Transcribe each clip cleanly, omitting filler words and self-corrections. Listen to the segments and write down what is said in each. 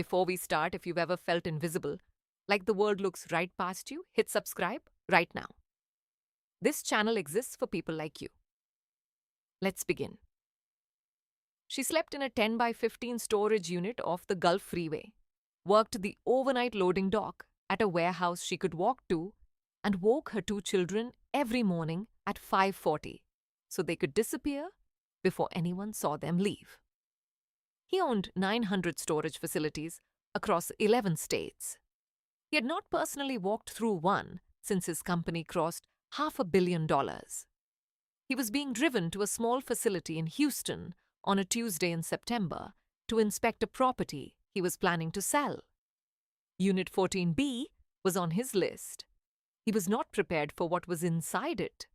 Before we start, if you've ever felt invisible, like the world looks right past you, hit subscribe right now. This channel exists for people like you. Let's begin. She slept in a 10 by 15 storage unit off the Gulf Freeway, worked the overnight loading dock at a warehouse she could walk to, and woke her two children every morning at 5:40 so they could disappear before anyone saw them leave. He owned 900 storage facilities across 11 states. He had not personally walked through one since his company crossed $500 million. He was being driven to a small facility in Houston on a Tuesday in September to inspect a property he was planning to sell. Unit 14B was on his list. He was not prepared for what was inside it.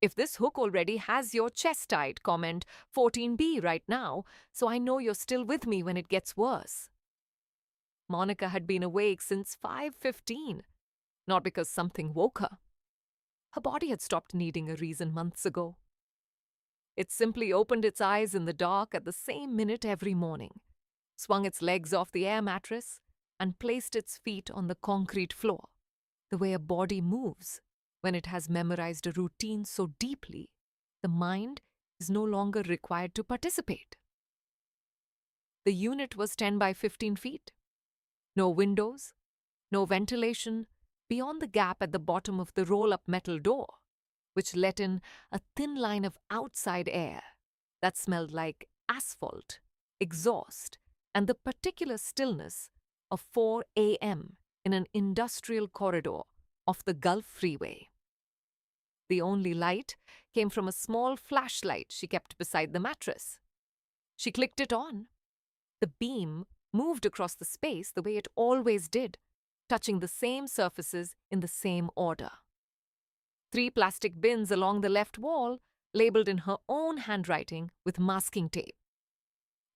If this hook already has your chest tight, comment 14B right now so I know you're still with me when it gets worse. Monica had been awake since 5:15, not because something woke her. Her body had stopped needing a reason months ago. It simply opened its eyes in the dark at the same minute every morning, swung its legs off the air mattress, and placed its feet on the concrete floor, the way a body moves when it has memorized a routine so deeply the mind is no longer required to participate. The unit was 10 by 15 feet. No windows, no ventilation beyond the gap at the bottom of the roll-up metal door, which let in a thin line of outside air that smelled like asphalt, exhaust, and the particular stillness of 4 a.m. in an industrial corridor off the Gulf Freeway. The only light came from a small flashlight she kept beside the mattress. She clicked it on. The beam moved across the space the way it always did, touching the same surfaces in the same order. 3 plastic bins along the left wall, labeled in her own handwriting with masking tape.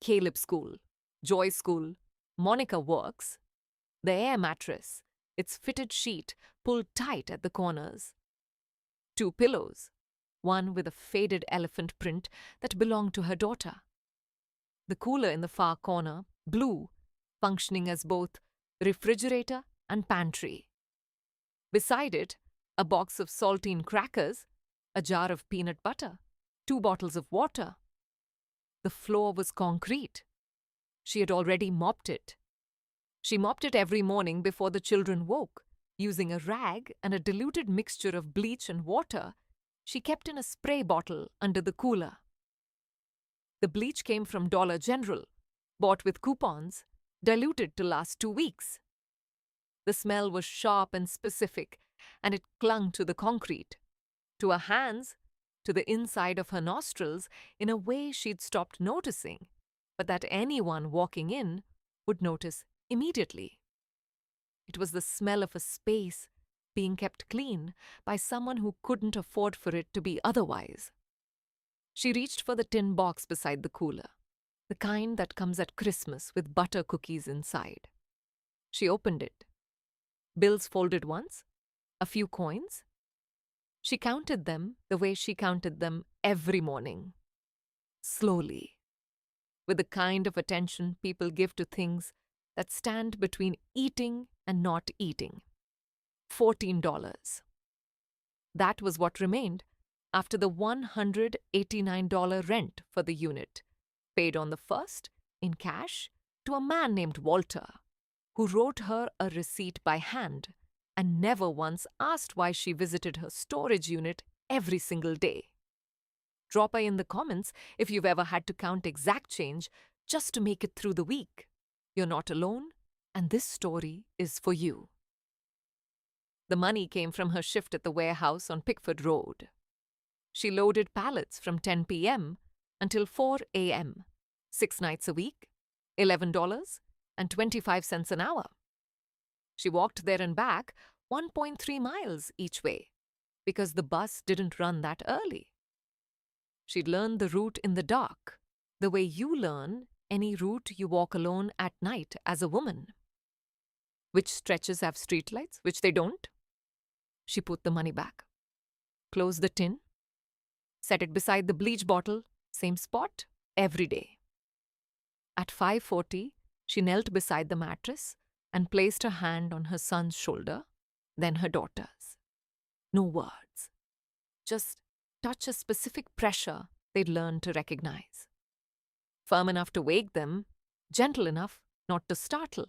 Caleb School, Joy School, Monica Works. The air mattress, its fitted sheet pulled tight at the corners. 2 pillows, one with a faded elephant print that belonged to her daughter. The cooler in the far corner, blue, functioning as both refrigerator and pantry. Beside it, a box of saltine crackers, a jar of peanut butter, 2 bottles of water. The floor was concrete. She had already mopped it. She mopped it every morning before the children woke, using a rag and a diluted mixture of bleach and water she kept in a spray bottle under the cooler. The bleach came from Dollar General, bought with coupons, diluted to last 2 weeks. The smell was sharp and specific, and it clung to the concrete, to her hands, to the inside of her nostrils in a way she'd stopped noticing, but that anyone walking in would notice immediately. It was the smell of a space being kept clean by someone who couldn't afford for it to be otherwise. She reached for the tin box beside the cooler, the kind that comes at Christmas with butter cookies inside. She opened it. Bills folded once, a few coins. She counted them the way she counted them every morning. Slowly, with the kind of attention people give to things that stand between eating and not eating. $14. That was what remained after the $189 rent for the unit, paid on the first, in cash, to a man named Walter, who wrote her a receipt by hand and never once asked why she visited her storage unit every single day. Drop her in the comments if you've ever had to count exact change just to make it through the week. You're not alone, and this story is for you. The money came from her shift at the warehouse on Pickford Road. She loaded pallets from 10 p.m. until 4 a.m., 6 nights a week, $11.25 an hour. She walked there and back 1.3 miles each way because the bus didn't run that early. She'd learned the route in the dark, the way you learn any route you walk alone at night as a woman. Which stretches have streetlights, which they don't? She put the money back, closed the tin, set it beside the bleach bottle, same spot, every day. At 5:40, She knelt beside the mattress and placed her hand on her son's shoulder, then her daughter's. No words, just touch a specific pressure they'd learned to recognize. Firm enough to wake them, gentle enough not to startle.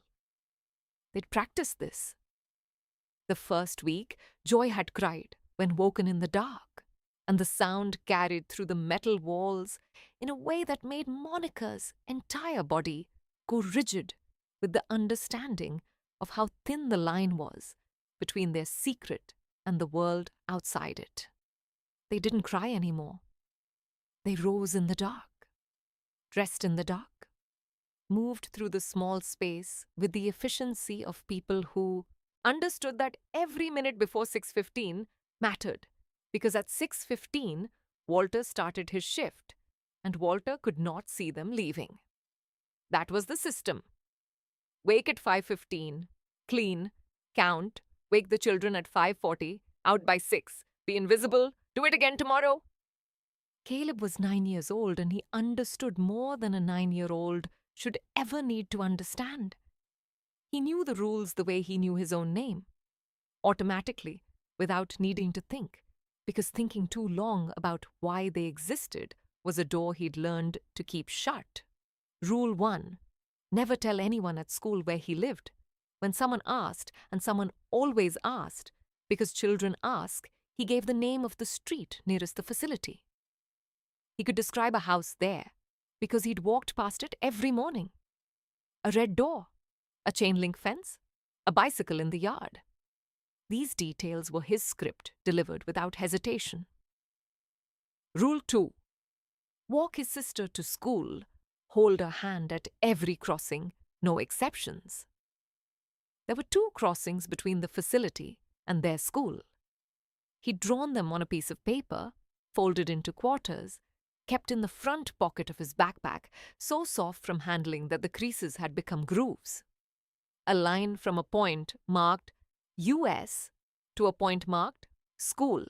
They'd practiced this. The first week, Joy had cried when woken in the dark, and the sound carried through the metal walls in a way that made Monica's entire body go rigid with the understanding of how thin the line was between their secret and the world outside it. They didn't cry anymore. They rose in the dark, dressed in the dark, moved through the small space with the efficiency of people who understood that every minute before 6:15 mattered, because at 6:15 Walter started his shift, and Walter could not see them leaving. That was the system. Wake at 5:15, clean, count, wake the children at 5:40, out by 6, be invisible, do it again tomorrow. Caleb was 9 years old, and he understood more than a 9-year-old should ever need to understand. He knew the rules the way he knew his own name, automatically, without needing to think, because thinking too long about why they existed was a door he'd learned to keep shut. Rule 1. Never tell anyone at school where he lived. When someone asked, and someone always asked, because children ask, he gave the name of the street nearest the facility. He could describe a house there, because he'd walked past it every morning. A red door, a chain-link fence, a bicycle in the yard. These details were his script delivered without hesitation. Rule 2. Walk his sister to school, hold her hand at every crossing, no exceptions. There were 2 crossings between the facility and their school. He'd drawn them on a piece of paper, folded into quarters, kept in the front pocket of his backpack, so soft from handling that the creases had become grooves. A line from a point marked US to a point marked school.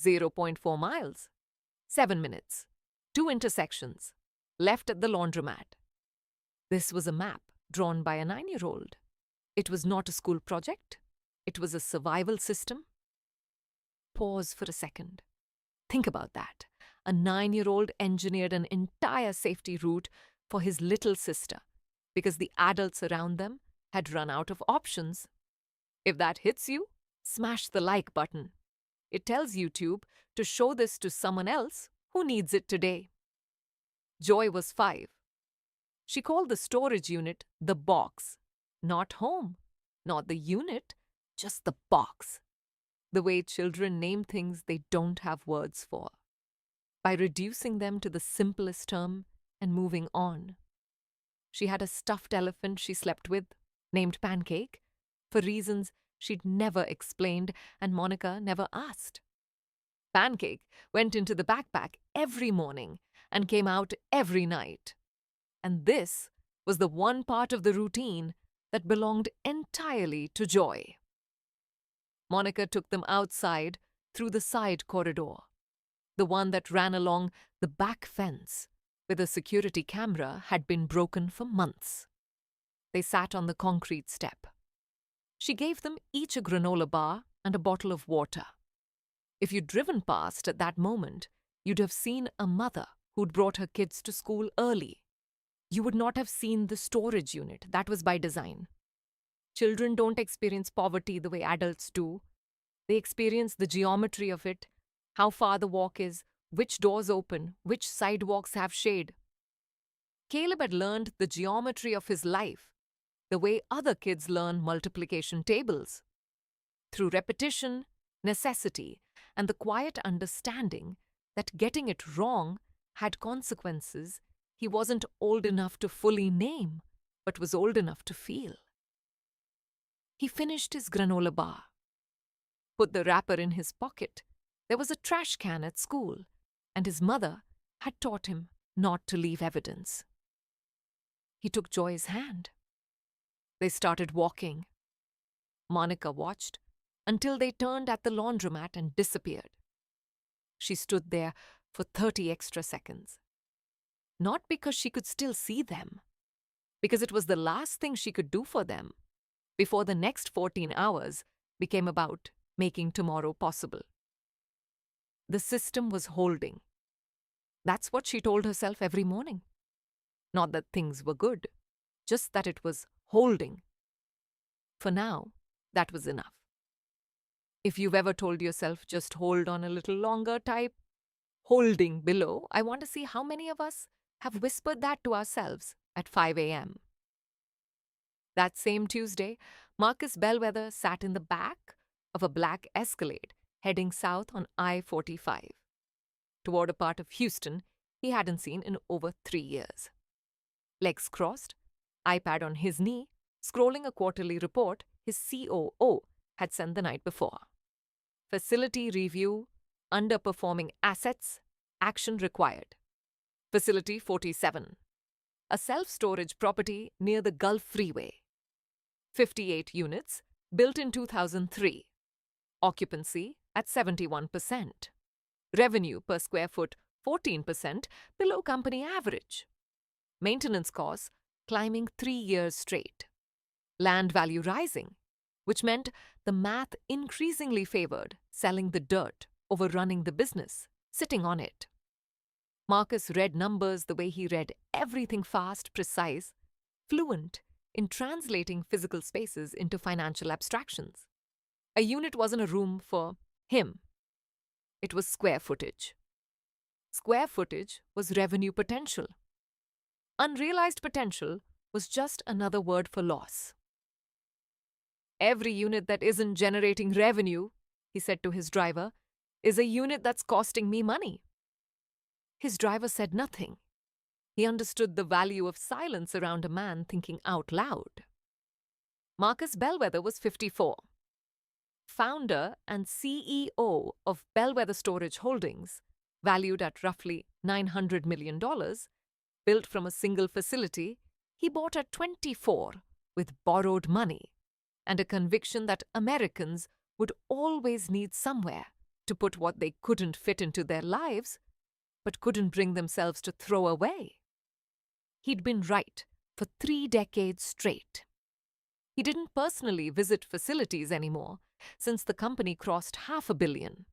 0.4 miles. 7 minutes. 2 intersections. Left at the laundromat. This was a map drawn by a 9-year-old. It was not a school project. It was a survival system. Pause for a second. Think about that. A 9-year-old engineered an entire safety route for his little sister because the adults around them had run out of options. If that hits you, smash the like button. It tells YouTube to show this to someone else who needs it today. Joy was 5. She called the storage unit the box. Not home, not the unit, just the box. The way children name things they don't have words for. By reducing them to the simplest term and moving on. She had a stuffed elephant she slept with, named Pancake, for reasons she'd never explained and Monica never asked. Pancake went into the backpack every morning and came out every night. And this was the one part of the routine that belonged entirely to Joy. Monica took them outside through the side corridor, the one that ran along the back fence, where the security camera had been broken for months. They sat on the concrete step. She gave them each a granola bar and a bottle of water. If you'd driven past at that moment, you'd have seen a mother who'd brought her kids to school early. You would not have seen the storage unit. That was by design. Children don't experience poverty the way adults do. They experience the geometry of it, how far the walk is, which doors open, which sidewalks have shade. Caleb had learned the geometry of his life, the way other kids learn multiplication tables. Through repetition, necessity, and the quiet understanding that getting it wrong had consequences he wasn't old enough to fully name, but was old enough to feel. He finished his granola bar, put the wrapper in his pocket. There was a trash can at school, and his mother had taught him not to leave evidence. He took Joy's hand. They started walking. Monica watched until they turned at the laundromat and disappeared. She stood there for 30 extra seconds. Not because she could still see them, because it was the last thing she could do for them before the next 14 hours became about making tomorrow possible. The system was holding. That's what she told herself every morning. Not that things were good, just that it was holding. For now, that was enough. If you've ever told yourself, just hold on a little longer, type holding below, I want to see how many of us have whispered that to ourselves at 5 a.m. That same Tuesday, Marcus Bellwether sat in the back of a black Escalade heading south on I-45, toward a part of Houston he hadn't seen in over 3 years. Legs crossed, iPad on his knee, scrolling a quarterly report his COO had sent the night before. Facility review, underperforming assets, action required. Facility 47, a self-storage property near the Gulf Freeway. 58 units, built in 2003. Occupancy at 71%. Revenue per square foot 14% below company average. Maintenance costs climbing 3 years straight. Land value rising, which meant the math increasingly favored selling the dirt over running the business, sitting on it. Marcus read numbers the way he read everything: fast, precise, fluent in translating physical spaces into financial abstractions. A unit wasn't a room for him. It was square footage. Square footage was revenue potential. Unrealized potential was just another word for loss. Every unit that isn't generating revenue, he said to his driver, is a unit that's costing me money. His driver said nothing. He understood the value of silence around a man thinking out loud. Marcus Bellwether was 54. Founder and CEO of Bellwether Storage Holdings, valued at roughly $900 million, built from a single facility he bought at 24 with borrowed money and a conviction that Americans would always need somewhere to put what they couldn't fit into their lives but couldn't bring themselves to throw away. He'd been right for 3 decades straight. He didn't personally visit facilities anymore since the company crossed $500 million,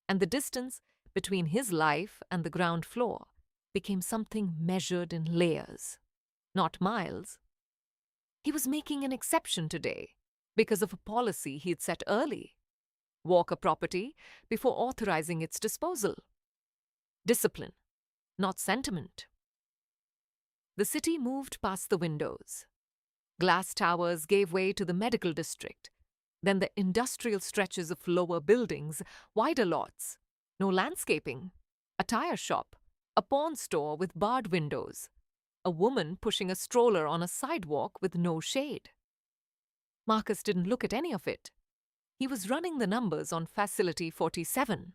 and the distance between his life and the ground floor became something measured in layers, not miles. He was making an exception today because of a policy he'd set early: walk a property before authorizing its disposal. Discipline, not sentiment. The city moved past the windows. Glass towers gave way to the medical district, then the industrial stretches of lower buildings, wider lots, no landscaping, a tire shop, a pawn store with barred windows, a woman pushing a stroller on a sidewalk with no shade. Marcus didn't look at any of it. He was running the numbers on Facility 47.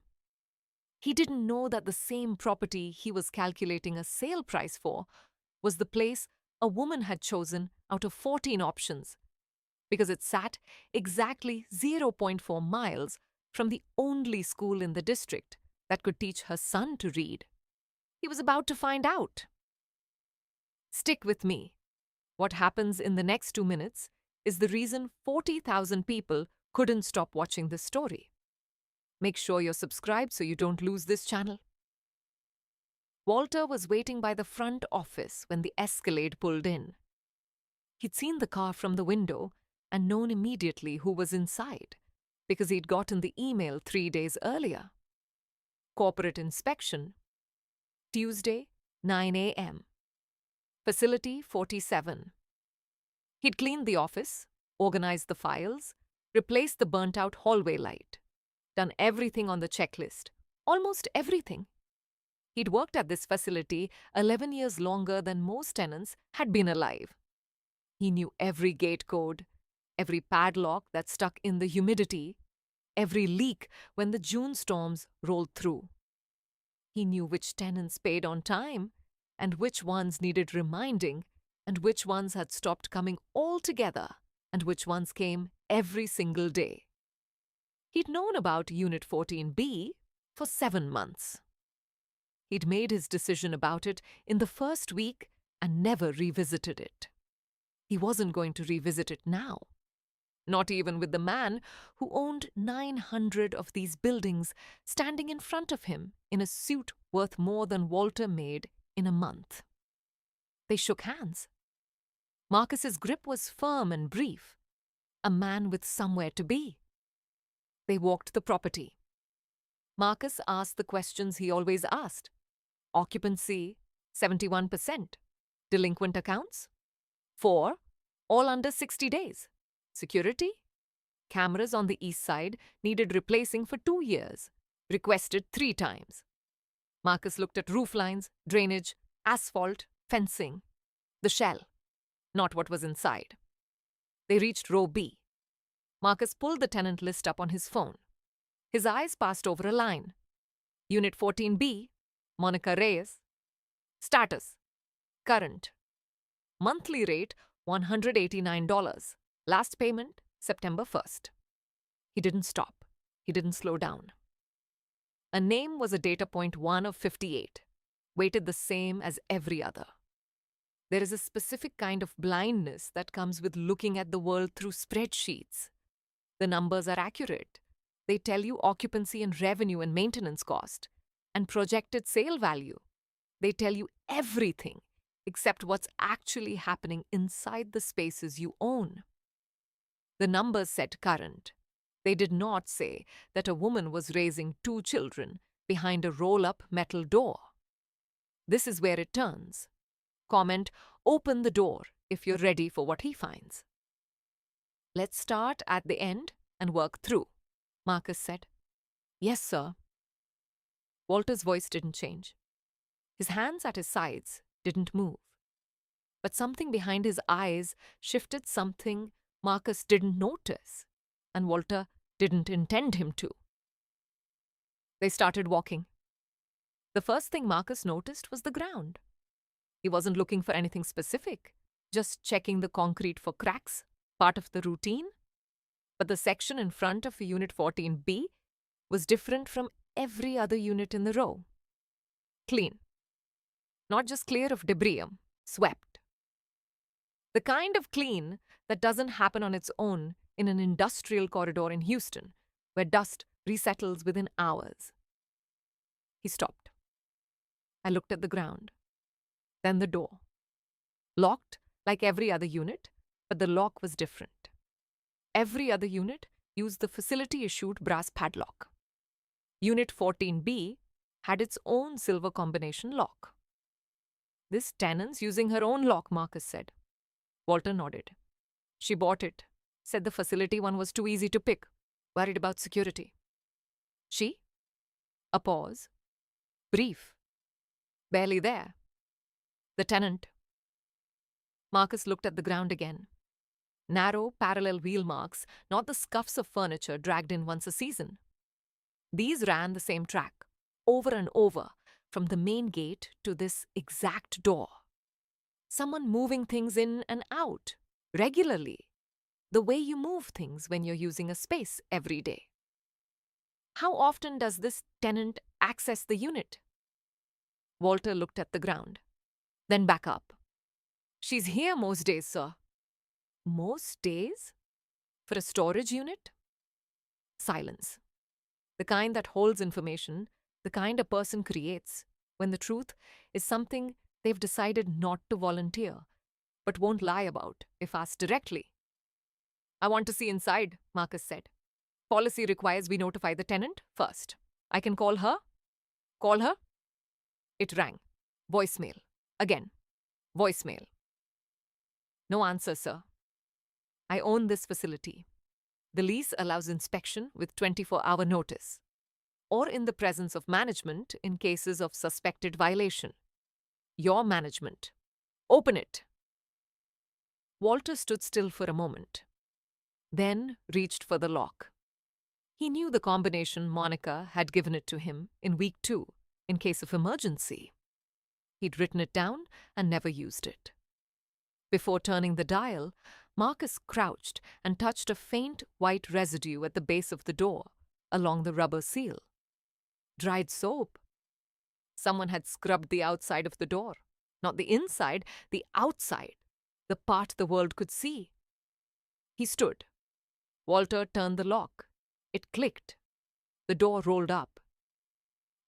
He didn't know that the same property he was calculating a sale price for was the place a woman had chosen out of 14 options, because it sat exactly 0.4 miles from the only school in the district that could teach her son to read. He was about to find out. Stick with me. What happens in the next 2 minutes is the reason 40,000 people couldn't stop watching this story. Make sure you're subscribed so you don't lose this channel. Walter was waiting by the front office when the Escalade pulled in. He'd seen the car from the window and known immediately who was inside because he'd gotten the email 3 days earlier. Corporate inspection. Tuesday, 9 a.m. Facility 47. He'd cleaned the office, organized the files, replaced the burnt-out hallway light, done everything on the checklist, almost everything. He'd worked at this facility 11 years longer than most tenants had been alive. He knew every gate code, every padlock that stuck in the humidity, every leak when the June storms rolled through. He knew which tenants paid on time and which ones needed reminding and which ones had stopped coming altogether and which ones came every single day. He'd known about Unit 14B for 7 months. He'd made his decision about it in the first week and never revisited it. He wasn't going to revisit it now. Not even with the man who owned 900 of these buildings standing in front of him in a suit worth more than Walter made in a month. They shook hands. Marcus's grip was firm and brief. A man with somewhere to be. They walked the property. Marcus asked the questions he always asked. Occupancy, 71%. Delinquent accounts? 4, all under 60 days. Security? Cameras on the east side needed replacing for 2 years. Requested 3 times. Marcus looked at roof lines, drainage, asphalt, fencing. The shell, not what was inside. They reached row B. Marcus pulled the tenant list up on his phone. His eyes passed over a line. Unit 14B, Monica Reyes. Status, current. Monthly rate, $189. Last payment, September 1st. He didn't stop. He didn't slow down. A name was a data point 1 of 58, weighted the same as every other. There is a specific kind of blindness that comes with looking at the world through spreadsheets. The numbers are accurate. They tell you occupancy and revenue and maintenance cost, and projected sale value. They tell you everything except what's actually happening inside the spaces you own. The numbers said current. They did not say that a woman was raising 2 children behind a roll-up metal door. This is where it turns. Comment, open the door if you're ready for what he finds. Let's start at the end and work through, Marcus said. Yes, sir. Walter's voice didn't change. His hands at his sides didn't move. But something behind his eyes shifted, something Marcus didn't notice, and Walter didn't intend him to. They started walking. The first thing Marcus noticed was the ground. He wasn't looking for anything specific, just checking the concrete for cracks, part of the routine. But the section in front of Unit 14B was different from every other unit in the row. Clean. Not just clear of debris, swept. The kind of clean that doesn't happen on its own in an industrial corridor in Houston, where dust resettles within hours. He stopped. I looked at the ground. Then the door. Locked like every other unit, but the lock was different. Every other unit used the facility-issued brass padlock. Unit 14B had its own silver combination lock. This tenant's using her own lock, Marcus said. Walter nodded. She bought it, said the facility one was too easy to pick, worried about security. She? A pause. Brief. Barely there. The tenant. Marcus looked at the ground again. Narrow, parallel wheel marks, not the scuffs of furniture dragged in once a season. These ran the same track, over and over, from the main gate to this exact door. Someone moving things in and out, regularly, the way you move things when you're using a space every day. How often does this tenant access the unit? Walter looked at the ground, then back up. She's here most days, sir. Most days? For a storage unit? Silence. The kind that holds information, the kind a person creates, when the truth is something they've decided not to volunteer, but won't lie about if asked directly. I want to see inside, Marcus said. Policy requires we notify the tenant first. I can call her? Call her? It rang. Voicemail. Again. Voicemail. No answer, sir. I own this facility. The lease allows inspection with 24-hour notice, or in the presence of management in cases of suspected violation. Your management. Open it. Walter stood still for a moment, then reached for the lock. He knew the combination. Monica had given it to him in week 2 in case of emergency. He'd written it down and never used it. Before turning the dial, Marcus crouched and touched a faint white residue at the base of the door, along the rubber seal. Dried soap. Someone had scrubbed the outside of the door. Not the inside, the outside. the part the world could see. He stood. Walter turned the lock. It clicked. The door rolled up.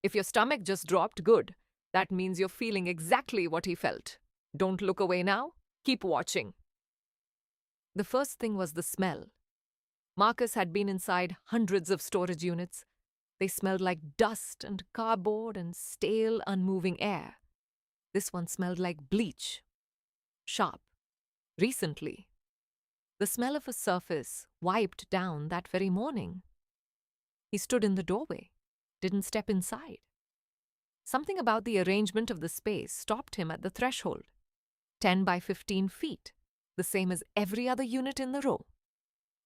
If your stomach just dropped, good. That means you're feeling exactly what he felt. Don't look away now. Keep watching. The first thing was the smell. Marcus had been inside hundreds of storage units. They smelled like dust and cardboard and stale, unmoving air. This one smelled like bleach. Sharp. Recently. The smell of a surface wiped down that very morning. He stood in the doorway, didn't step inside. Something about the arrangement of the space stopped him at the threshold. 10 by 15 feet, the same as every other unit in the row.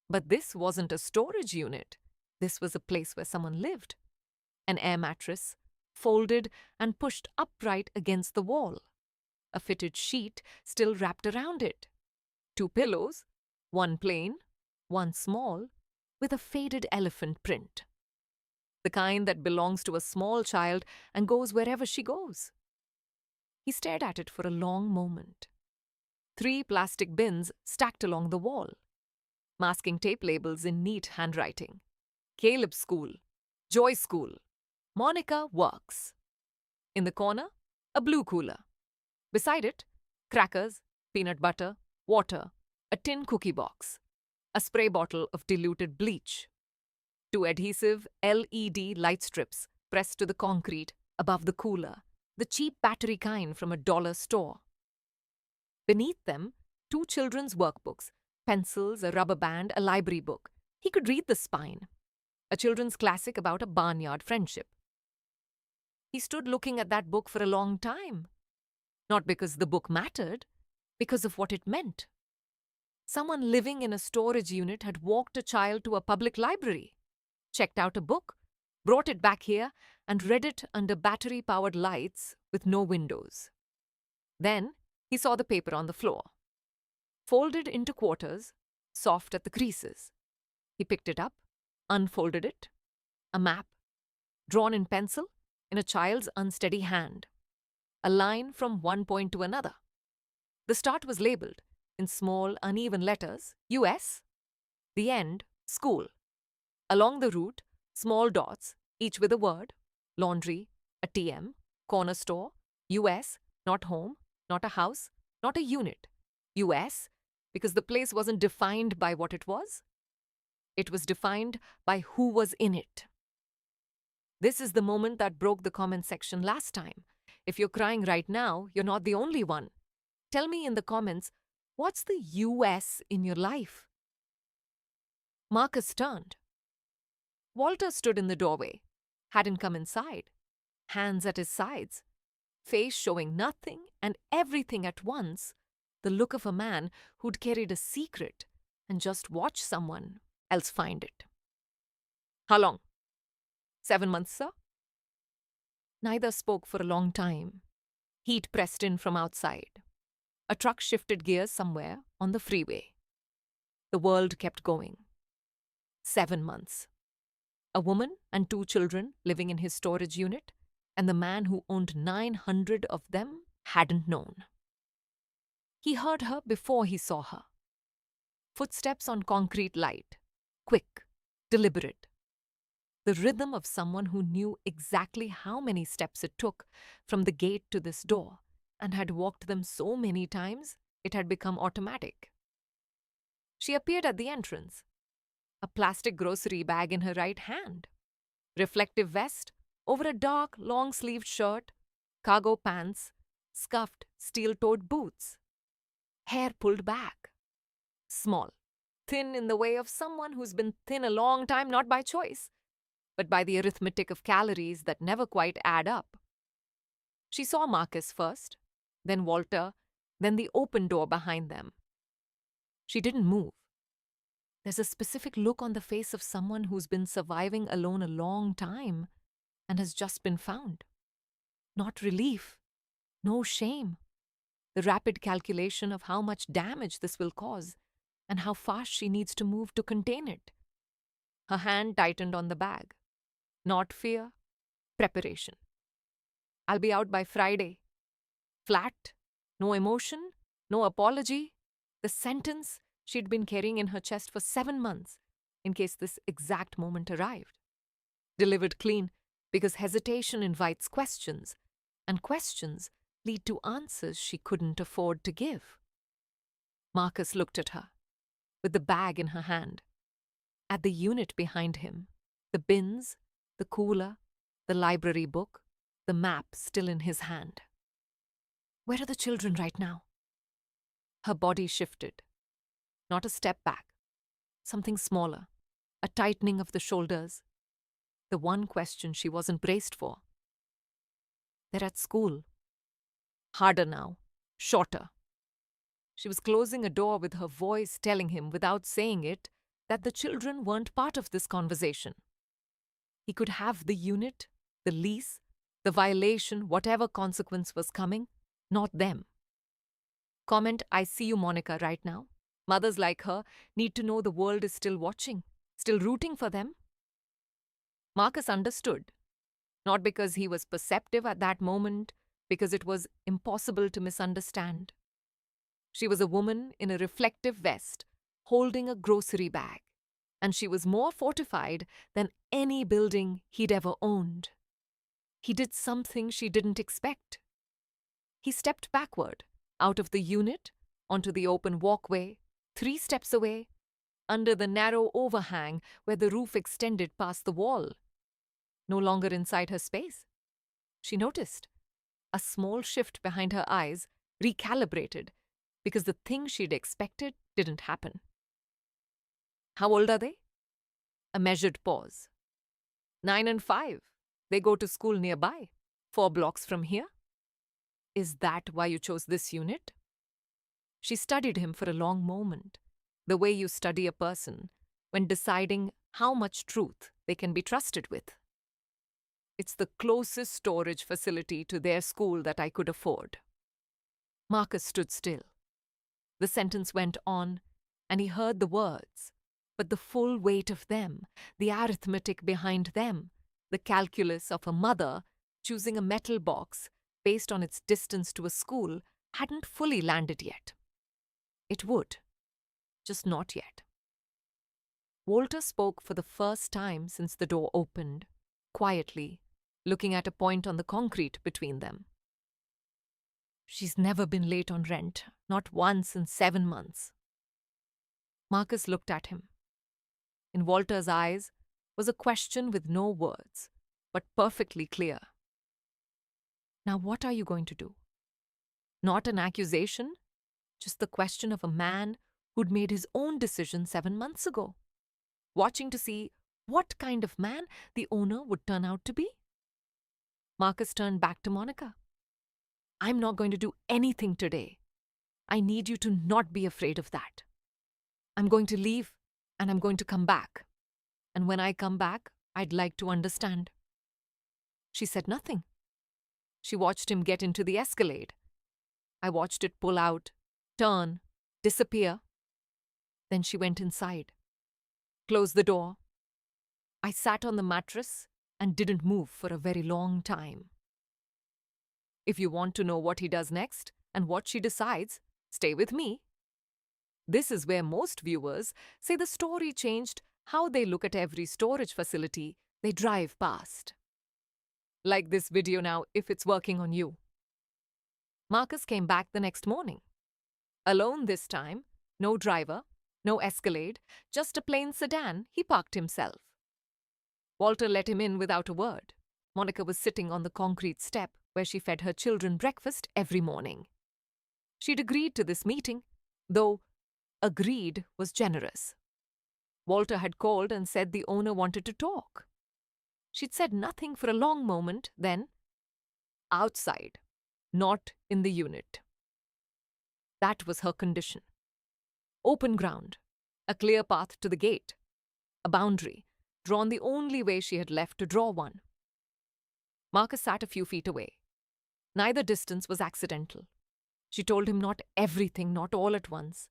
But this wasn't a storage unit. This was a place where someone lived. An air mattress, folded and pushed upright against the wall. A fitted sheet still wrapped around it. 2 pillows, one plain, one small, with a faded elephant print. The kind that belongs to a small child and goes wherever she goes. He stared at it for a long moment. 3 plastic bins stacked along the wall. Masking tape labels in neat handwriting. Caleb School, Joy School, Monica Works. In the corner, a blue cooler. Beside it, crackers, peanut butter, water, a tin cookie box, a spray bottle of diluted bleach. 2 adhesive LED light strips pressed to the concrete above the cooler, the cheap battery kind from a dollar store. Beneath them, 2 children's workbooks, pencils, a rubber band, a library book. He could read The Spine, a children's classic about a barnyard friendship. He stood looking at that book for a long time. Not because the book mattered, because of what it meant. Someone living in a storage unit had walked a child to a public library, checked out a book, brought it back here, and read it under battery-powered lights with no windows. Then he saw the paper on the floor. Folded into quarters, soft at the creases. He picked it up, unfolded it. A map, drawn in pencil, in a child's unsteady hand. A line from one point to another. The start was labeled, in small, uneven letters, US. The end, school. Along the route, small dots, each with a word, laundry, a TM, corner store, US, not home, not a house, not a unit. US, because the place wasn't defined by what it was. It was defined by who was in it. This is the moment that broke the comment section last time. If you're crying right now, you're not the only one. Tell me in the comments, what's the US in your life? Marcus turned. Walter stood in the doorway, hadn't come inside, hands at his sides, face showing nothing and everything at once, the look of a man who'd carried a secret and just watched someone else find it. How long? 7 months, sir? Neither spoke for a long time. Heat pressed in from outside. A truck shifted gears somewhere on the freeway. The world kept going. 7 months. A woman and 2 children living in his storage unit, and the man who owned 900 of them hadn't known. He heard her before he saw her. Footsteps on concrete light, quick, deliberate. The rhythm of someone who knew exactly how many steps it took from the gate to this door and had walked them so many times it had become automatic. She appeared at the entrance, a plastic grocery bag in her right hand, reflective vest over a dark, long-sleeved shirt, cargo pants, scuffed, steel-toed boots. Hair pulled back. Small, thin in the way of someone who's been thin a long time, not by choice, but by the arithmetic of calories that never quite add up. She saw Marcus first, then Walter, then the open door behind them. She didn't move. There's a specific look on the face of someone who's been surviving alone a long time and has just been found. Not relief, no shame. The rapid calculation of how much damage this will cause and how fast she needs to move to contain it. Her hand tightened on the bag. Not fear, preparation. I'll be out by Friday. Flat, no emotion, no apology, The sentence she'd been carrying in her chest for 7 months, in case this exact moment arrived. Delivered clean, because hesitation invites questions, and questions lead to answers she couldn't afford to give. Marcus looked at her, with the bag in her hand, at the unit behind him, the bins, the cooler, the library book, the map still in his hand. Where are the children right now? Her body shifted. Not a step back. Something smaller. A tightening of the shoulders. The one question she wasn't braced for. They're at school. Harder now. Shorter. She was closing a door with her voice telling him, without saying it, that the children weren't part of this conversation. He could have the unit, the lease, the violation, whatever consequence was coming, not them. Comment, I see you, Monica, right now. Mothers like her need to know the world is still watching, still rooting for them. Marcus understood, not because he was perceptive at that moment, because it was impossible to misunderstand. She was a woman in a reflective vest, holding a grocery bag, and she was more fortified than any building he'd ever owned. He did something she didn't expect. He stepped backward, out of the unit, onto the open walkway, 3 steps away, under the narrow overhang where the roof extended past the wall. No longer inside her space. She noticed a small shift behind her eyes, recalibrated, because the thing she'd expected didn't happen. How old are they? A measured pause. 9 and 5. They go to school nearby, 4 blocks from here. Is that why you chose this unit? She studied him for a long moment, the way you study a person when deciding how much truth they can be trusted with. It's the closest storage facility to their school that I could afford. Marcus stood still. The sentence went on, and he heard the words, but the full weight of them, the arithmetic behind them, the calculus of a mother choosing a metal box based on its distance to a school, hadn't fully landed yet. It would, just not yet. Walter spoke for the first time since the door opened, quietly, looking at a point on the concrete between them. She's never been late on rent, not once in 7 months. Marcus looked at him. In Walter's eyes was a question with no words, but perfectly clear. Now what are you going to do? Not an accusation, just the question of a man who'd made his own decision 7 months ago, watching to see what kind of man the owner would turn out to be. Marcus turned back to Monica. I'm not going to do anything today. I need you to not be afraid of that. I'm going to leave and I'm going to come back. And when I come back, I'd like to understand. She said nothing. She watched him get into the Escalade. I watched it pull out, turn, disappear. Then she went inside, closed the door. I sat on the mattress and didn't move for a very long time. If you want to know what he does next and what she decides, stay with me. This is where most viewers say the story changed how they look at every storage facility they drive past. Like this video now if it's working on you. Marcus came back the next morning. Alone this time, no driver, no Escalade, just a plain sedan he parked himself. Walter let him in without a word. Monica was sitting on the concrete step where she fed her children breakfast every morning. She'd agreed to this meeting, though agreed was generous. Walter had called and said the owner wanted to talk. She'd said nothing for a long moment, then, outside, not in the unit. That was her condition. Open ground, a clear path to the gate, a boundary, drawn the only way she had left to draw one. Marcus sat a few feet away. Neither distance was accidental. She told him not everything, not all at once,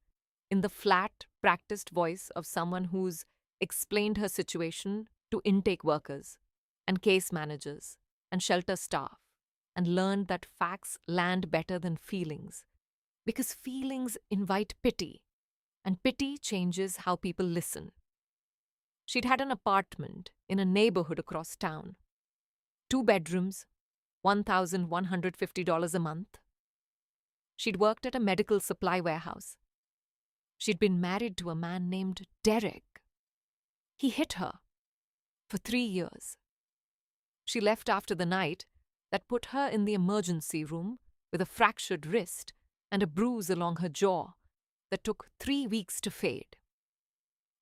in the flat, practiced voice of someone who's explained her situation to intake workers and case managers and shelter staff and learned that facts land better than feelings, Because feelings invite pity, and pity changes how people listen. She'd had an apartment in a neighborhood across town. 2 bedrooms, $1,150 a month. She'd worked at a medical supply warehouse. She'd been married to a man named Derek. He hit her for 3 years. She left after the night that put her in the emergency room with a fractured wrist and a bruise along her jaw that took 3 weeks to fade.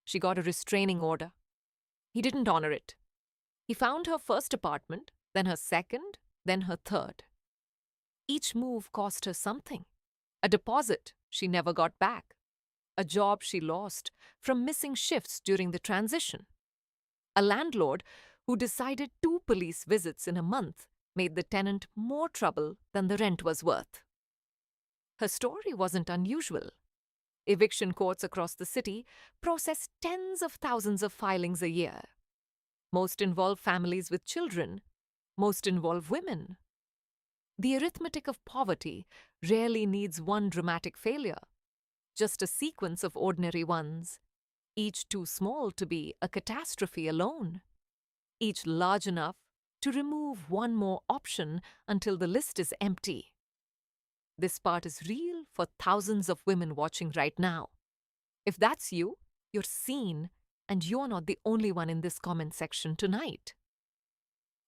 She got a restraining order. He didn't honor it. He found her first apartment, then her second, then her third. Each move cost her something. A deposit she never got back. A job she lost from missing shifts during the transition. A landlord who decided 2 police visits in a month made the tenant more trouble than the rent was worth. Her story wasn't unusual. Eviction courts across the city process tens of thousands of filings a year. Most involve families with children. Most involve women. The arithmetic of poverty rarely needs one dramatic failure, just a sequence of ordinary ones, each too small to be a catastrophe alone, each large enough to remove one more option until the list is empty. This part is real for thousands of women watching right now. If that's you, you're seen, and you're not the only one in this comment section tonight.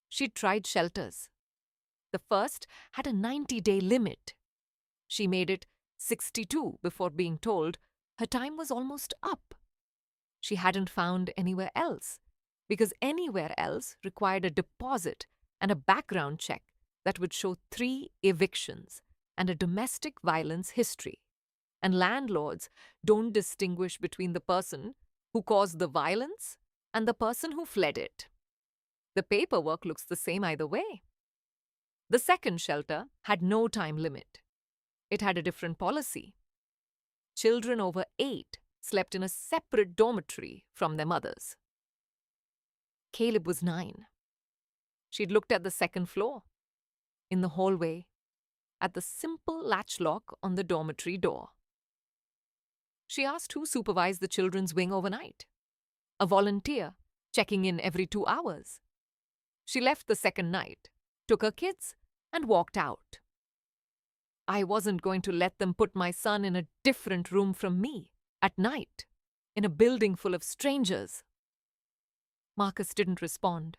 She tried shelters. The first had a 90-day limit. She made it 62 before being told her time was almost up. She hadn't found anywhere else, because anywhere else required a deposit and a background check that would show 3 evictions and a domestic violence history. And landlords don't distinguish between the person who caused the violence and the person who fled it. The paperwork looks the same either way. The second shelter had no time limit. It had a different policy. Children over 8 slept in a separate dormitory from their mothers. Caleb was 9. She'd looked at the second floor, in the hallway, at the simple latch lock on the dormitory door. She asked who supervised the children's wing overnight. A volunteer, checking in every 2 hours. She left the second night, took her kids, and walked out. I wasn't going to let them put my son in a different room from me, at night, in a building full of strangers. Marcus didn't respond.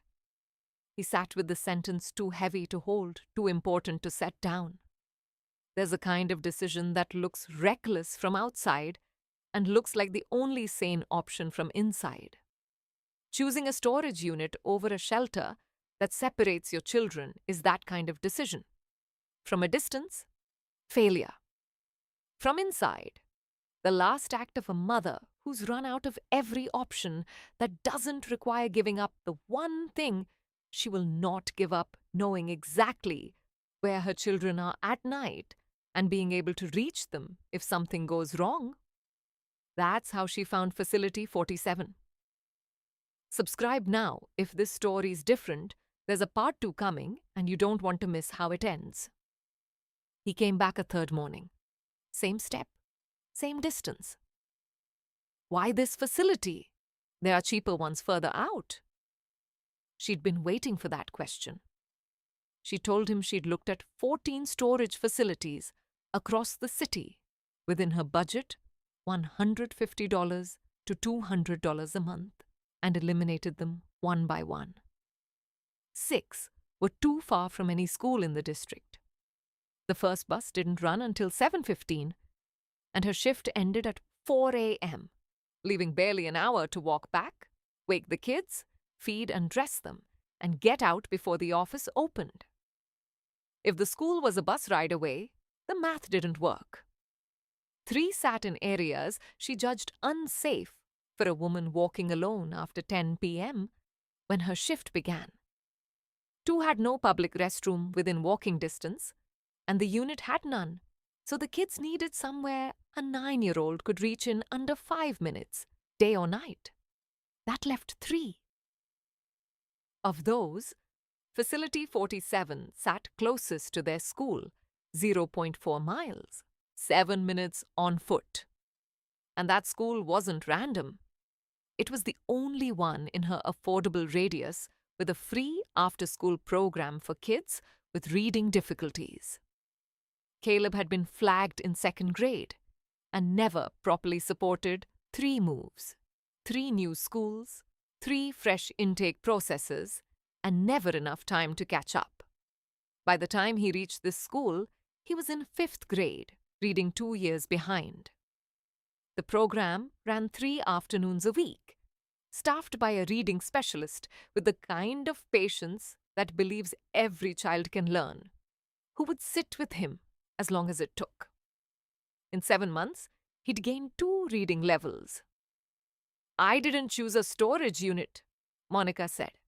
He sat with the sentence too heavy to hold, too important to set down. There's a kind of decision that looks reckless from outside and looks like the only sane option from inside. Choosing a storage unit over a shelter that separates your children is that kind of decision. From a distance, failure. From inside, the last act of a mother who's run out of every option that doesn't require giving up the one thing she will not give up, knowing exactly where her children are at night and being able to reach them if something goes wrong. That's how she found Facility 47. Subscribe now if this story is different. There's a part 2 coming and you don't want to miss how it ends. He came back a third morning. Same step, same distance. Why this facility? There are cheaper ones further out. She'd been waiting for that question. She told him she'd looked at 14 storage facilities across the city within her budget, $150 to $200 a month, and eliminated them one by one. 6 were too far from any school in the district. The first bus didn't run until 7:15, and her shift ended at 4 a.m., leaving barely an hour to walk back, wake the kids, feed and dress them, and get out before the office opened. If the school was a bus ride away, the math didn't work. 3 sat in areas she judged unsafe for a woman walking alone after 10 p.m. when her shift began. 2 had no public restroom within walking distance, and the unit had none, so the kids needed somewhere a 9-year-old could reach in under 5 minutes, day or night. That left 3. Of those, Facility 47 sat closest to their school, 0.4 miles, 7 minutes on foot. And that school wasn't random. It was the only one in her affordable radius with a free after-school program for kids with reading difficulties. Caleb had been flagged in second grade and never properly supported 3 moves, 3 new schools, 3 fresh intake processes, and never enough time to catch up. By the time he reached this school, he was in 5th grade, reading 2 years behind. The program ran 3 afternoons a week, staffed by a reading specialist with the kind of patience that believes every child can learn, who would sit with him as long as it took. In 7 months, he'd gained 2 reading levels. "I didn't choose a storage unit," Monica said.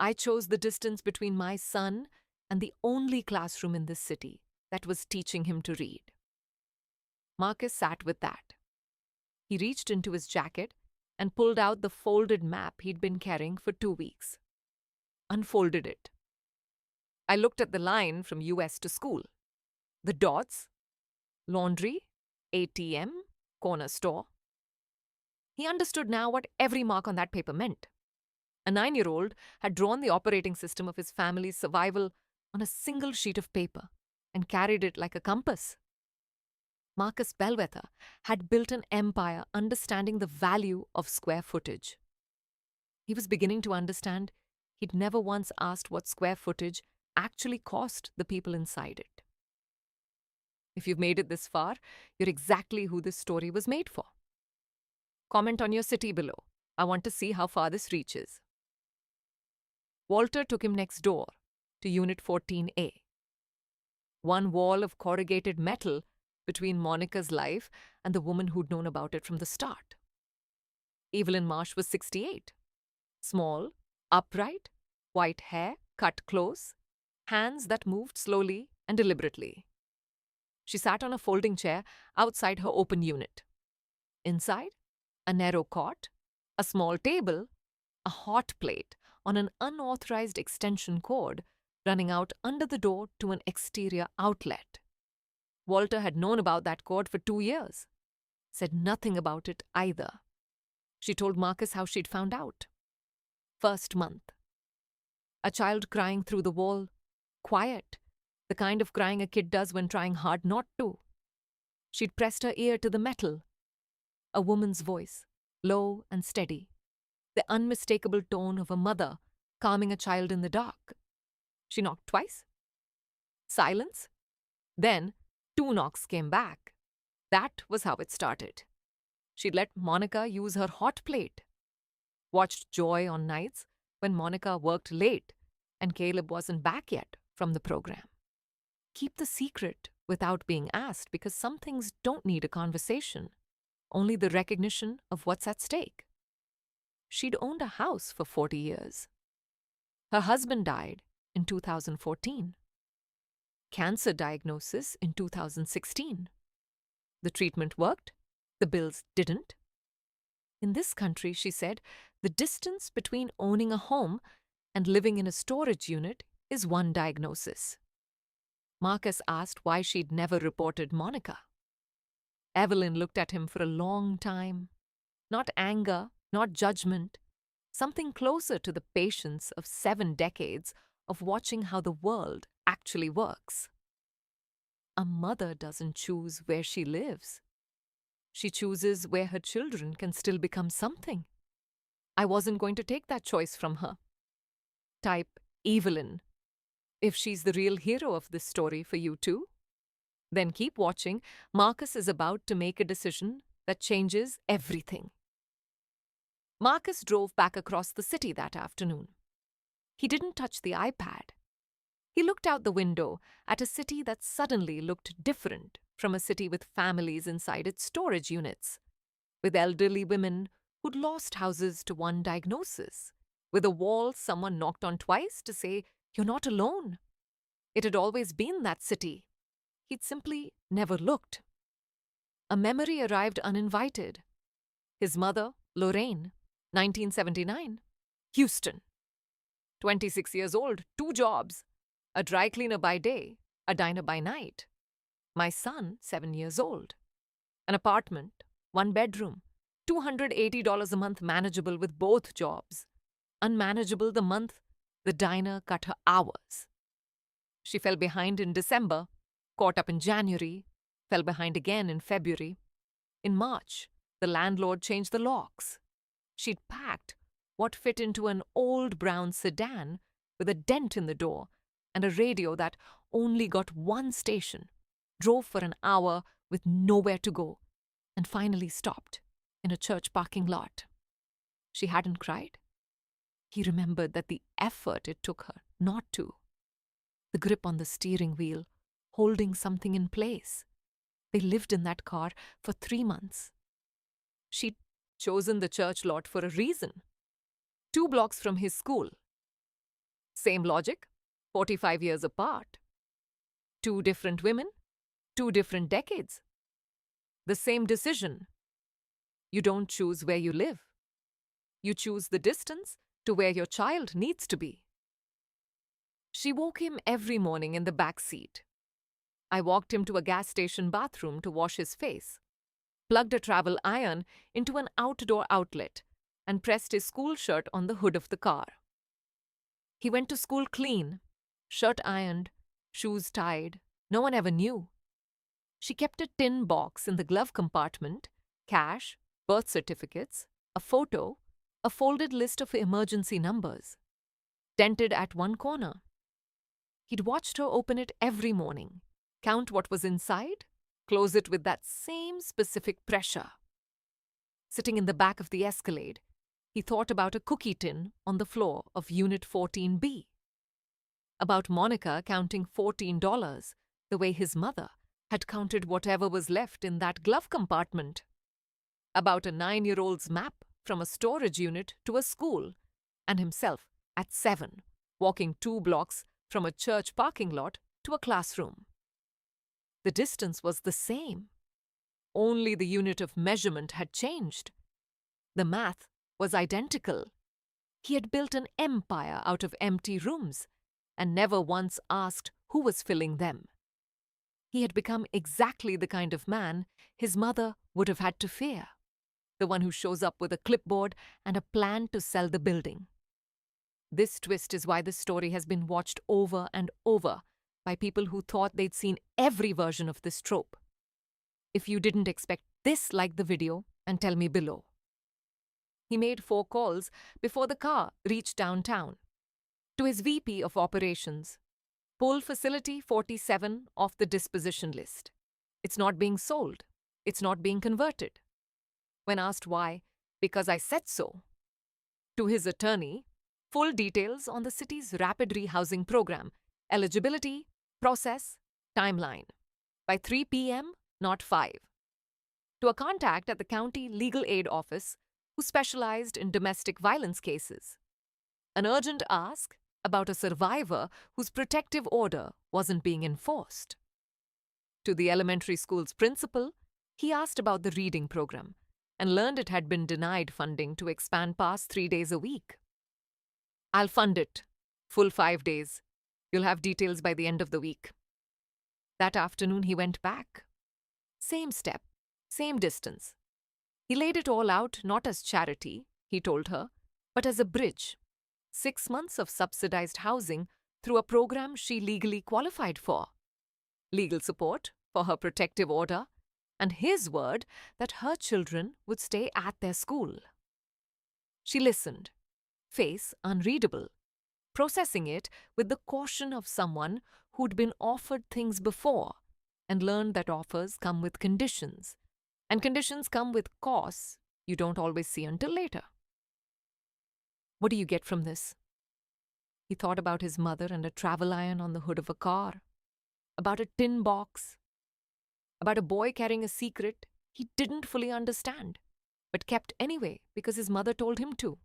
"I chose the distance between my son and the only classroom in this city that was teaching him to read." Marcus sat with that. He reached into his jacket and pulled out the folded map he'd been carrying for 2 weeks. Unfolded it. I looked at the line from US to school. The dots, laundry, ATM, corner store. He understood now what every mark on that paper meant. A 9-year-old had drawn the operating system of his family's survival on a single sheet of paper and carried it like a compass. Marcus Bellwether had built an empire understanding the value of square footage. He was beginning to understand he'd never once asked what square footage actually cost the people inside it. If you've made it this far, you're exactly who this story was made for. Comment on your city below. I want to see how far this reaches. Walter took him next door to Unit 14A. One wall of corrugated metal between Monica's life and the woman who'd known about it from the start. Evelyn Marsh was 68. Small, upright, white hair cut close, hands that moved slowly and deliberately. She sat on a folding chair outside her open unit. Inside, a narrow cot, a small table, a hot plate on an unauthorized extension cord running out under the door to an exterior outlet. Walter had known about that cord for 2 years. Said nothing about it either. She told Marcus how she'd found out. First month. A child crying through the wall, quiet, the kind of crying a kid does when trying hard not to. She'd pressed her ear to the metal. A woman's voice, low and steady, the unmistakable tone of a mother calming a child in the dark. She knocked twice. Silence. Then 2 knocks came back. That was how it started. She'd let Monica use her hot plate. Watched Joy on nights when Monica worked late and Caleb wasn't back yet from the program. Keep the secret without being asked because some things don't need a conversation, only the recognition of what's at stake. She'd owned a house for 40 years. Her husband died in 2014. Cancer diagnosis in 2016. The treatment worked, the bills didn't. In this country, she said, the distance between owning a home and living in a storage unit is one diagnosis. Marcus asked why she'd never reported Monica. Evelyn looked at him for a long time. Not anger, not judgment, something closer to the patience of 7 decades of watching how the world actually works. A mother doesn't choose where she lives. She chooses where her children can still become something. I wasn't going to take that choice from her. Type Evelyn. If she's the real hero of this story for you too, then keep watching. Marcus is about to make a decision that changes everything. Marcus drove back across the city that afternoon. He didn't touch the iPad. He looked out the window at a city that suddenly looked different from a city with families inside its storage units, with elderly women who'd lost houses to one diagnosis, with a wall someone knocked on twice to say, "You're not alone." It had always been that city. He'd simply never looked. A memory arrived uninvited. His mother, Lorraine, 1979, Houston. 26 years old, 2 jobs, a dry cleaner by day, a diner by night. My son, 7 years old. An apartment, 1 bedroom, $280 a month manageable with both jobs. Unmanageable the month the diner cut her hours. She fell behind in December, caught up in January, fell behind again in February. In March, the landlord changed the locks. She'd packed what fit into an old brown sedan with a dent in the door and a radio that only got one station, drove for an hour with nowhere to go, and finally stopped in a church parking lot. She hadn't cried. He remembered that the effort it took her not to. The grip on the steering wheel, holding something in place. They lived in that car for 3 months. She'd chosen the church lot for a reason. 2 blocks from his school. Same logic, 45 years apart. 2 different women, 2 different decades. The same decision. You don't choose where you live. You choose the distance to where your child needs to be. She woke him every morning in the back seat. I walked him to a gas station bathroom to wash his face, plugged a travel iron into an outdoor outlet, and pressed his school shirt on the hood of the car. He went to school clean, shirt ironed, shoes tied. No one ever knew. She kept a tin box in the glove compartment, cash, birth certificates, a photo, a folded list of emergency numbers, dented at one corner. He'd watched her open it every morning, count what was inside, close it with that same specific pressure. Sitting in the back of the Escalade, he thought about a cookie tin on the floor of Unit 14B. About Monica counting $14, the way his mother had counted whatever was left in that glove compartment. About a 9-year-old's map from a storage unit to a school, and himself at 7, walking 2 blocks from a church parking lot to a classroom. The distance was the same. Only the unit of measurement had changed. The math was identical. He had built an empire out of empty rooms and never once asked who was filling them. He had become exactly the kind of man his mother would have had to fear, the one who shows up with a clipboard and a plan to sell the building. This twist is why this story has been watched over and over by people who thought they'd seen every version of this trope. If you didn't expect this, like the video and tell me below. He made 4 calls before the car reached downtown. To his VP of operations, pull facility 47 off the disposition list. It's not being sold. It's not being converted. When asked why, because I said so. To his attorney, full details on the city's rapid rehousing program, eligibility, process, timeline. By 3 p.m., not 5. To a contact at the county legal aid office who specialized in domestic violence cases. An urgent ask about a survivor whose protective order wasn't being enforced. To the elementary school's principal, he asked about the reading program and learned it had been denied funding to expand past 3 days a week. I'll fund it. Full 5 days. You'll have details by the end of the week. That afternoon he went back. Same step, same distance. He laid it all out not as charity, he told her, but as a bridge. 6 months of subsidized housing through a program she legally qualified for. Legal support for her protective order, and his word that her children would stay at their school. She listened, face unreadable, processing it with the caution of someone who'd been offered things before and learned that offers come with conditions, and conditions come with costs you don't always see until later. What do you get from this? He thought about his mother and a travel iron on the hood of a car, about a tin box, about a boy carrying a secret he didn't fully understand, but kept anyway because his mother told him to.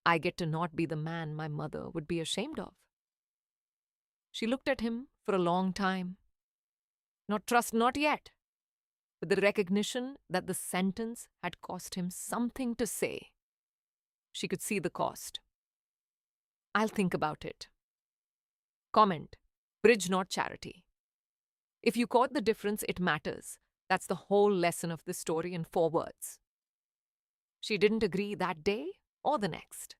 I get to not be the man my mother would be ashamed of. She looked at him for a long time. Not trust, not yet, with the recognition that the sentence had cost him something to say. She could see the cost. I'll think about it. Comment, bridge not charity. If you caught the difference, it matters. That's the whole lesson of this story in 4 words. She didn't agree that day or the next.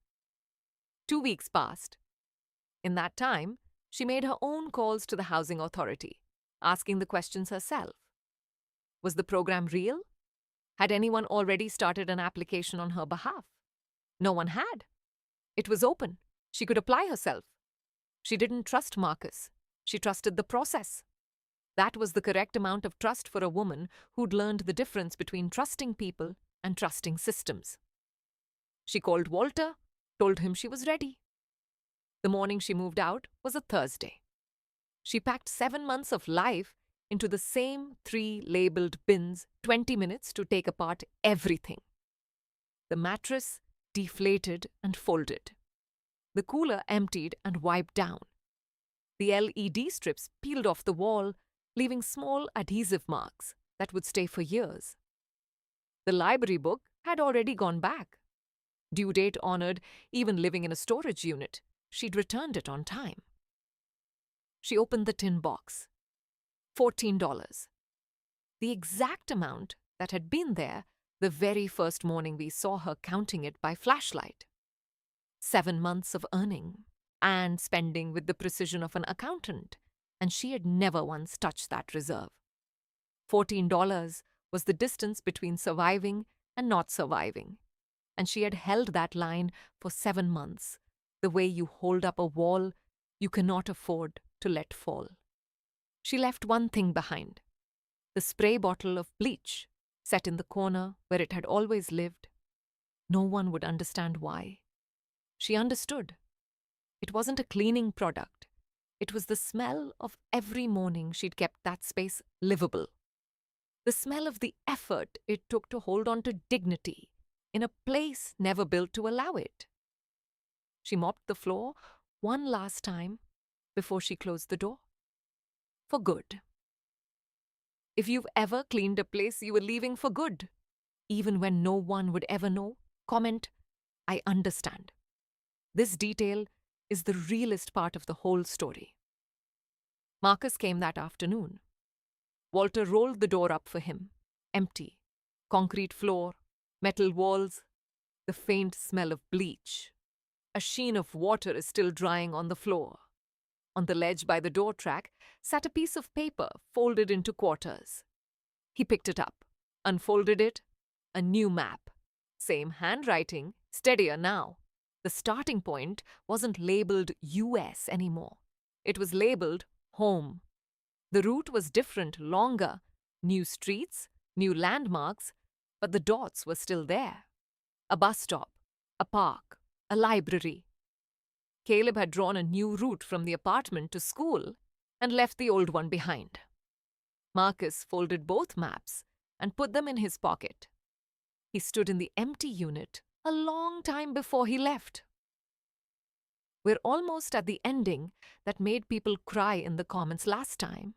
2 weeks passed. In that time, she made her own calls to the housing authority, asking the questions herself. Was the program real? Had anyone already started an application on her behalf? No one had. It was open. She could apply herself. She didn't trust Marcus. She trusted the process. That was the correct amount of trust for a woman who'd learned the difference between trusting people and trusting systems. She called Walter, told him she was ready. The morning she moved out was a Thursday. She packed 7 months of life into the same 3 labeled bins, 20 minutes to take apart everything. The mattress deflated and folded. The cooler emptied and wiped down. The LED strips peeled off the wall, leaving small adhesive marks that would stay for years. The library book had already gone back. Due date honored, even living in a storage unit, she'd returned it on time. She opened the tin box. $14. The exact amount that had been there the very first morning we saw her counting it by flashlight. 7 months of earning and spending with the precision of an accountant, and she had never once touched that reserve. $14 was the distance between surviving and not surviving, and she had held that line for 7 months, the way you hold up a wall you cannot afford to let fall. She left one thing behind: the spray bottle of bleach set in the corner where it had always lived. No one would understand why. She understood. It wasn't a cleaning product. It was the smell of every morning she'd kept that space livable. The smell of the effort it took to hold on to dignity in a place never built to allow it. She mopped the floor one last time before she closed the door. For good. If you've ever cleaned a place you were leaving for good, even when no one would ever know, comment, "I understand." This detail is the realest part of the whole story. Marcus came that afternoon. Walter rolled the door up for him. Empty. Concrete floor, metal walls, the faint smell of bleach. A sheen of water is still drying on the floor. On the ledge by the door track sat a piece of paper folded into quarters. He picked it up, unfolded it, a new map. Same handwriting, steadier now. The starting point wasn't labeled US anymore. It was labeled home. The route was different, longer. New streets, new landmarks, but the dots were still there. A bus stop, a park, a library. Caleb had drawn a new route from the apartment to school and left the old one behind. Marcus folded both maps and put them in his pocket. He stood in the empty unit a long time before he left. We're almost at the ending that made people cry in the comments last time.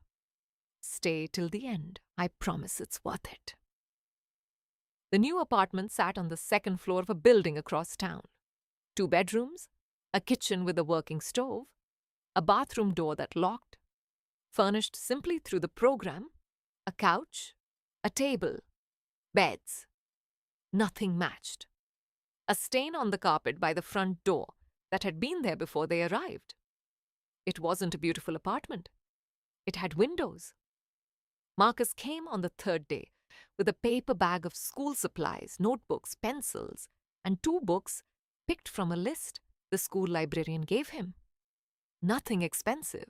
Stay till the end. I promise it's worth it. The new apartment sat on the second floor of a building across town. 2 bedrooms, a kitchen with a working stove, a bathroom door that locked, furnished simply through the program, a couch, a table, beds. Nothing matched. A stain on the carpet by the front door that had been there before they arrived. It wasn't a beautiful apartment. It had windows. Marcus came on the 3rd day with a paper bag of school supplies, notebooks, pencils, and 2 books picked from a list the school librarian gave him. Nothing expensive.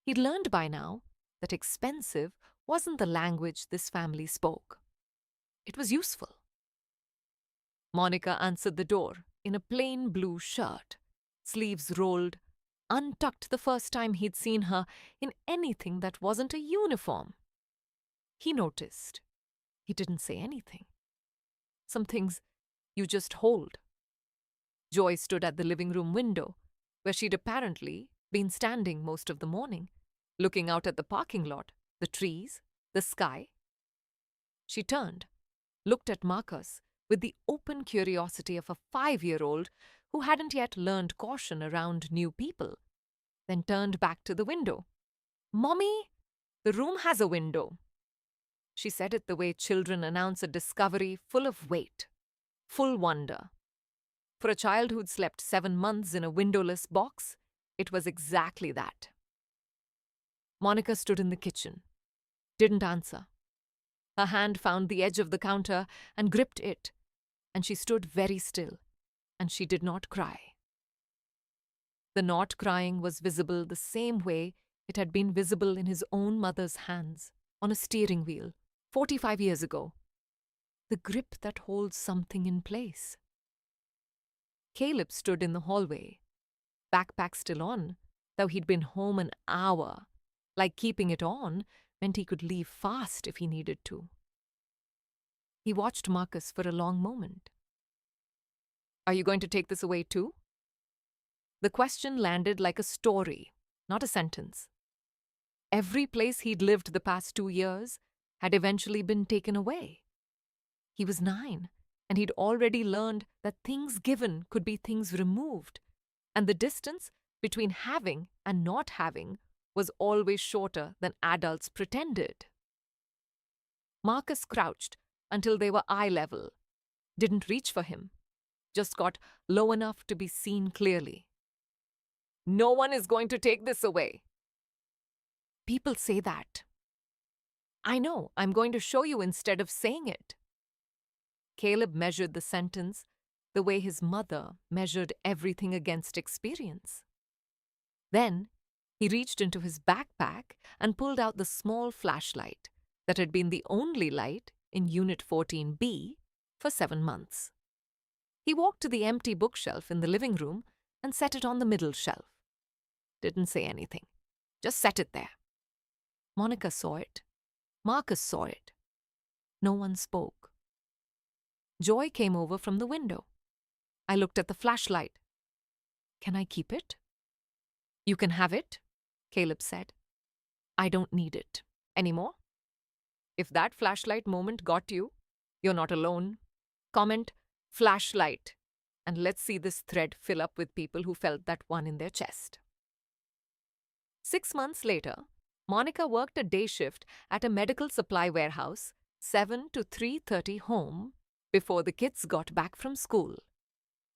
He'd learned by now that expensive wasn't the language this family spoke. It was useful. Monica answered the door in a plain blue shirt, sleeves rolled, untucked the first time he'd seen her in anything that wasn't a uniform. He noticed. He didn't say anything. Some things you just hold. Joy stood at the living room window, where she'd apparently been standing most of the morning, looking out at the parking lot, the trees, the sky. She turned, looked at Marcus with the open curiosity of a 5-year-old who hadn't yet learned caution around new people, then turned back to the window. "Mommy?" The room has a window. She said it the way children announce a discovery full of weight, full wonder. For a child who'd slept 7 months in a windowless box, it was exactly that. Monica stood in the kitchen, didn't answer. Her hand found the edge of the counter and gripped it, and she stood very still, and she did not cry. The not crying was visible the same way it had been visible in his own mother's hands on a steering wheel 45 years ago. The grip that holds something in place. Caleb stood in the hallway, backpack still on, though he'd been home an hour, like keeping it on meant he could leave fast if he needed to. He watched Marcus for a long moment. Are you going to take this away too? The question landed like a story, not a sentence. Every place he'd lived the past 2 years had eventually been taken away. He was 9, and he'd already learned that things given could be things removed, and the distance between having and not having was always shorter than adults pretended. Marcus crouched until they were eye level, didn't reach for him, just got low enough to be seen clearly. No one is going to take this away. People say that. I know, I'm going to show you instead of saying it. Caleb measured the sentence the way his mother measured everything against experience. Then he reached into his backpack and pulled out the small flashlight that had been the only light in Unit 14B for 7 months. He walked to the empty bookshelf in the living room and set it on the middle shelf. Didn't say anything, just set it there. Monica saw it. Marcus saw it. No one spoke. Joy came over from the window. I looked at the flashlight. Can I keep it? You can have it, Caleb said. I don't need it anymore. If that flashlight moment got you, you're not alone. Comment flashlight, and let's see this thread fill up with people who felt that one in their chest. 6 months later, Monica worked a day shift at a medical supply warehouse, 7 to 3:30 home, before the kids got back from school.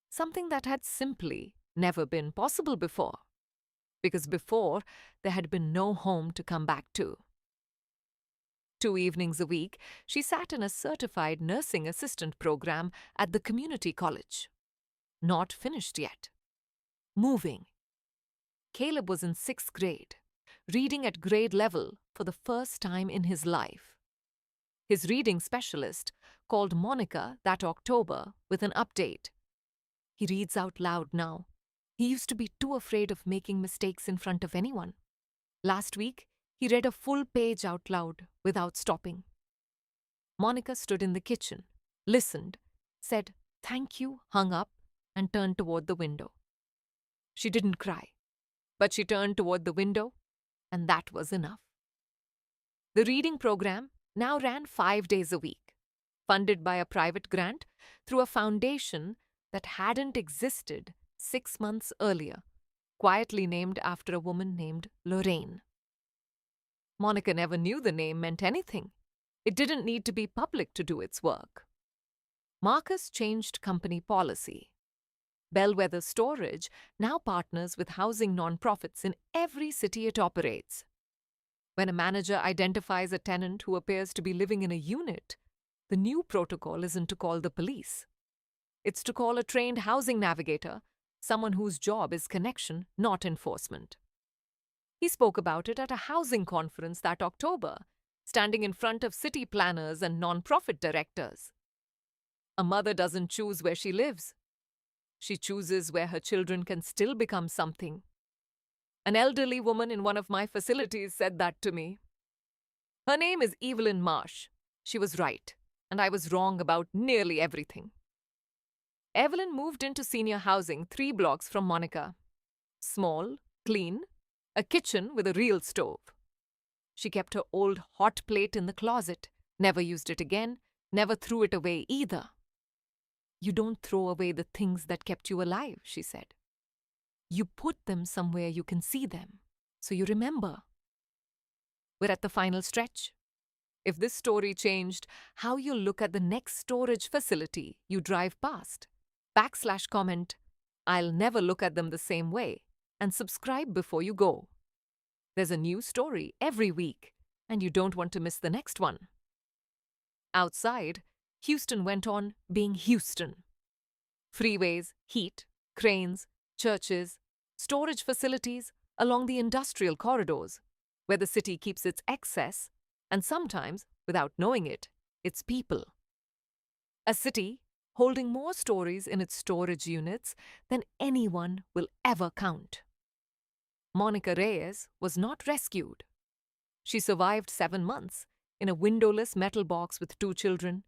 Something that had simply never been possible before, because before there had been no home to come back to. 2 evenings a week, she sat in a certified nursing assistant program at the community college. Not finished yet. Moving. Caleb was in 6th grade, reading at grade level for the first time in his life. His reading specialist called Monica that October with an update. He reads out loud now. He used to be too afraid of making mistakes in front of anyone. Last week, he read a full page out loud without stopping. Monica stood in the kitchen, listened, said thank you, hung up, and turned toward the window. She didn't cry, but she turned toward the window, and that was enough. The reading program now ran 5 days a week, funded by a private grant through a foundation that hadn't existed 6 months earlier, quietly named after a woman named Lorraine. Monica never knew the name meant anything. It didn't need to be public to do its work. Marcus changed company policy. Bellwether Storage now partners with housing nonprofits in every city it operates. When a manager identifies a tenant who appears to be living in a unit, the new protocol isn't to call the police. It's to call a trained housing navigator, someone whose job is connection, not enforcement. He spoke about it at a housing conference that October, standing in front of city planners and nonprofit directors. A mother doesn't choose where she lives. She chooses where her children can still become something. An elderly woman in one of my facilities said that to me. Her name is Evelyn Marsh. She was right, and I was wrong about nearly everything. Evelyn moved into senior housing 3 blocks from Monica. Small, clean, a kitchen with a real stove. She kept her old hot plate in the closet, never used it again, never threw it away either. You don't throw away the things that kept you alive, she said. You put them somewhere you can see them, so you remember. We're at the final stretch. If this story changed how you look at the next storage facility you drive past, comment, I'll never look at them the same way, and subscribe before you go. There's a new story every week, and you don't want to miss the next one. Outside, Houston went on being Houston. Freeways, heat, cranes, churches, storage facilities along the industrial corridors, where the city keeps its excess, and sometimes, without knowing it, its people. A city holding more stories in its storage units than anyone will ever count. Monica Reyes was not rescued. She survived 7 months in a windowless metal box with 2 children,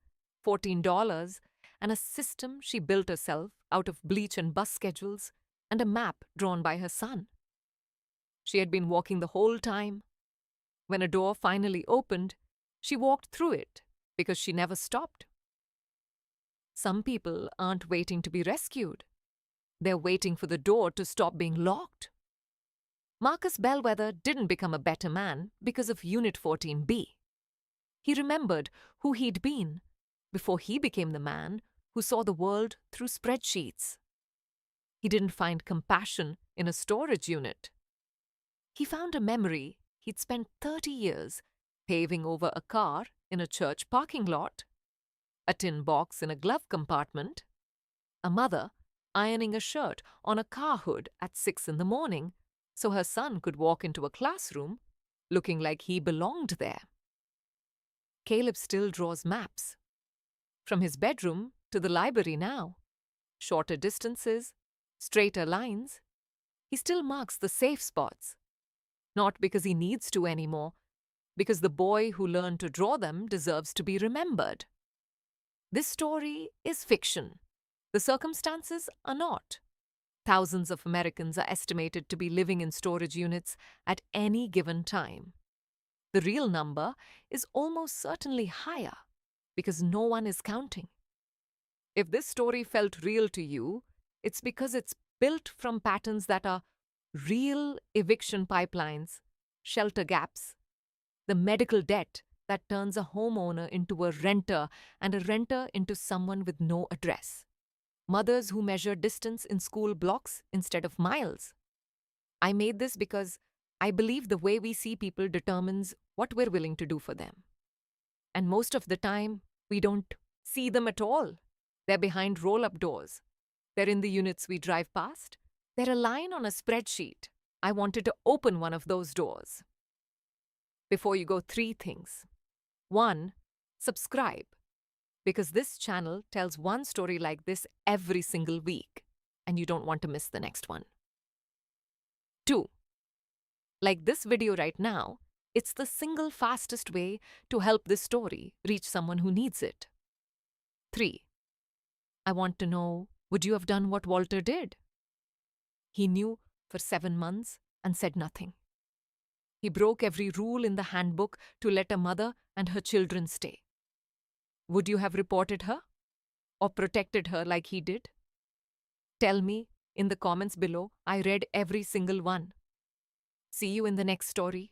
$14, and a system she built herself out of bleach and bus schedules and a map drawn by her son. She had been walking the whole time. When a door finally opened, she walked through it because she never stopped. Some people aren't waiting to be rescued. They're waiting for the door to stop being locked. Marcus Bellwether didn't become a better man because of Unit 14B. He remembered who he'd been before he became the man who saw the world through spreadsheets. He didn't find compassion in a storage unit. He found a memory he'd spent 30 years paving over a car in a church parking lot, a tin box in a glove compartment, a mother ironing a shirt on a car hood at 6 in the morning so her son could walk into a classroom looking like he belonged there. Caleb still draws maps. From his bedroom to the library now. Shorter distances, straighter lines. He still marks the safe spots. Not because he needs to anymore, because the boy who learned to draw them deserves to be remembered. This story is fiction. The circumstances are not. Thousands of Americans are estimated to be living in storage units at any given time. The real number is almost certainly higher because no one is counting. If this story felt real to you, it's because it's built from patterns that are real eviction pipelines, shelter gaps, the medical debt that turns a homeowner into a renter and a renter into someone with no address, mothers who measure distance in school blocks instead of miles. I made this because I believe the way we see people determines what we're willing to do for them. And most of the time, we don't see them at all. They're behind roll-up doors. They're in the units we drive past. They're a line on a spreadsheet. I wanted to open one of those doors. Before you go, 3 things. 1, subscribe, because this channel tells one story like this every single week, and you don't want to miss the next one. 2, like this video right now, it's the single fastest way to help this story reach someone who needs it. 3, I want to know, would you have done what Walter did? He knew for 7 months and said nothing. He broke every rule in the handbook to let a mother and her children stay. Would you have reported her or protected her like he did? Tell me in the comments below. I read every single one. See you in the next story.